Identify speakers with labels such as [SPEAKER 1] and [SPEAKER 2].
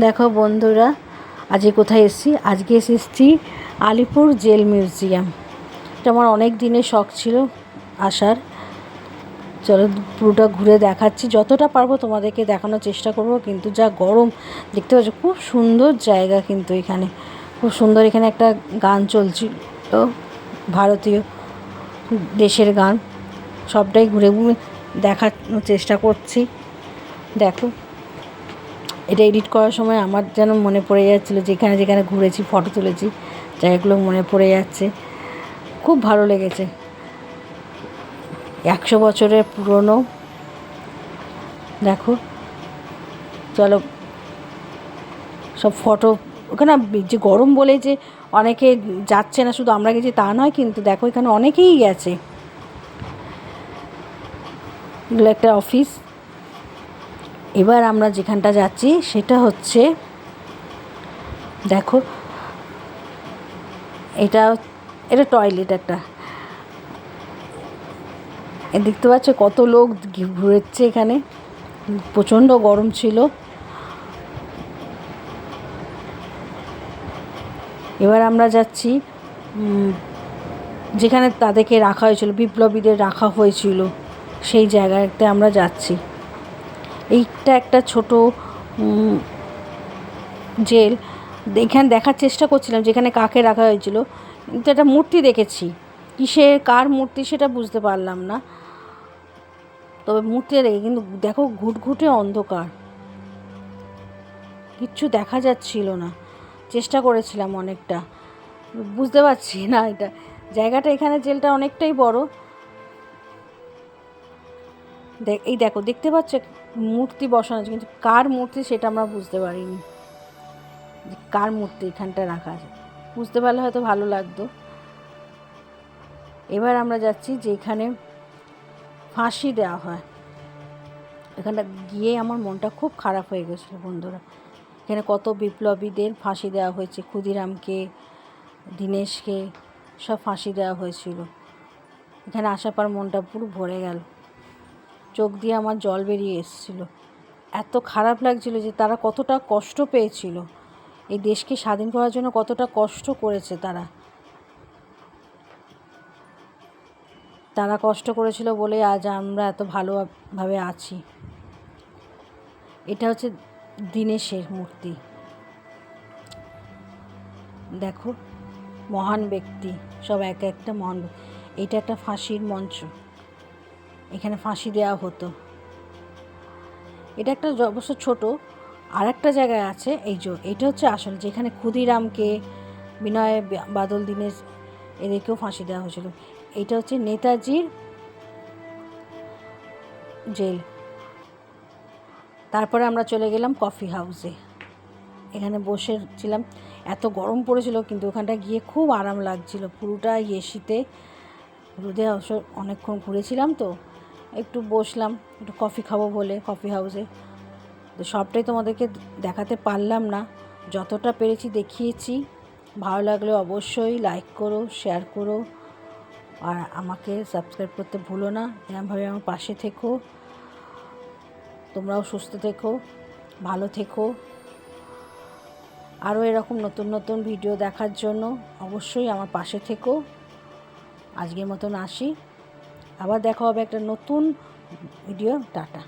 [SPEAKER 1] দেখো বন্ধুরা, আজকে কোথায় এসেছি? আজকে এসেছি আলিপুর জেল মিউজিয়াম। এটা আমার অনেক দিনের শখ ছিল আসার। চলো পুরোটা ঘুরে দেখাচ্ছি, যতটা পারবো তোমাদেরকে দেখানোর চেষ্টা করব। কিন্তু যা গরম দেখতে পাচ্ছ, খুব সুন্দর জায়গা। কিন্তু এখানে খুব সুন্দর, এখানে একটা গান চলছিল, ভারতীয় দেশের গান। সবটাই ঘুরে ঘুরে দেখানোর চেষ্টা করছি। দেখো, এটা এডিট করার সময় আমার যেন মনে পড়ে যাচ্ছিলো, যেখানে যেখানে ঘুরেছি, ফটো তুলেছি, জায়গাগুলো মনে পড়ে যাচ্ছে। খুব ভালো লেগেছে। 100 বছরের পুরনো। দেখো, চলো সব ফটো। ওখানে যে গরম বলে যে অনেকে যাচ্ছে না, শুধু আমরা গেছি তা নয়, কিন্তু দেখো এখানে অনেকেই গেছে। এগুলো একটা অফিস। এবার আমরা যেখানটা যাচ্ছি সেটা হচ্ছে, দেখো এটা টয়লেট একটা। দেখতে পাচ্ছ কত লোক ঘুরেছে এখানে। প্রচণ্ড গরম ছিল। এবার আমরা যাচ্ছি যেখানে তাদেরকে রাখা হয়েছিল, বিপ্লবীদের রাখা হয়েছিল, সেই জায়গাতে আমরা যাচ্ছি। এইটা একটা ছোট জেল। এখানে দেখার চেষ্টা করছিলাম যেখানে কাকে রাখা হয়েছিল, কিন্তু একটা মূর্তি দেখেছি। কিসের কার মূর্তি সেটা বুঝতে পারলাম না, তবে মূর্তিটা দেখে। কিন্তু দেখো, ঘুটঘুটে অন্ধকার, কিচ্ছু দেখা যাচ্ছিল না। চেষ্টা করেছিলাম অনেকটা, বুঝতে পারছি না এটা জায়গাটা। এখানে জেলটা অনেকটাই বড়। এই দেখো, দেখতে পাচ্ছ মূর্তি বসানো আছে, কিন্তু কার মূর্তি সেটা আমরা বুঝতে পারিনি। কার মূর্তি এখানটা রাখা আছে, বুঝতে পারলে হয়তো ভালো লাগতো। এবার আমরা যাচ্ছি যেখানে ফাঁসি দেওয়া হয়। এখানটা গিয়ে আমার মনটা খুব খারাপ হয়ে গেছিলো বন্ধুরা। এখানে কত বিপ্লবীদের ফাঁসি দেওয়া হয়েছে, ক্ষুদিরামকে, দীনেশকে, সব ফাঁসি দেওয়া হয়েছিল। এখানে আসার পর মনটা পুরো ভরে গেল, চোখ দিয়ে আমার জল বেরিয়ে এসেছিলো। এত খারাপ লাগছিল যে তারা কতটা কষ্ট পেয়েছিল, এই দেশকে স্বাধীন করার জন্য কতটা কষ্ট করেছে তারা কষ্ট করেছিল বলে আজ আমরা এত ভালোভাবে আছি। এটা হচ্ছে দীনেশের মূর্তি। দেখো, মহান ব্যক্তি সব এক একটা মহান। এটা একটা ফাঁসির মঞ্চ, এখানে ফাঁসি দেওয়া হতো। এটা একটা অবশ্য ছোট, আর একটা জায়গায় আছে। এইটা হচ্ছে আসল, যেখানে ক্ষুদিরামকে, বিনয় বাদল, দীনেশ এদেরকেও ফাঁসি দেওয়া হয়েছিল। এইটা হচ্ছে নেতাজির জেল। তারপরে আমরা চলে গেলাম কফি হাউসে। এখানে বসেছিলাম, এত গরম পড়েছিল, কিন্তু ওখানটা গিয়ে খুব আরাম লাগছিল। পুরোটা এসিতে, রোদে অবশ্য অনেকক্ষণ ঘুরেছিলাম, তো একটু বসলাম, একটু কফি খাবো বলে কফি হাউসে। তো সবটাই তোমাদেরকে দেখাতে পারলাম না, যতটা পেরেছি দেখিয়েছি। ভালো লাগলে অবশ্যই লাইক করো, শেয়ার করো, আর আমাকে সাবস্ক্রাইব করতে ভুলো না। এরকমভাবে আমার পাশে থেকো। তোমরাও সুস্থ থেকো, ভালো থেকো। আরও এরকম নতুন নতুন ভিডিও দেখার জন্য অবশ্যই আমার পাশে থেকো। আজকের মতন আসি, আবার দেখা হবে একটা নতুন ভিডিও। টাটা।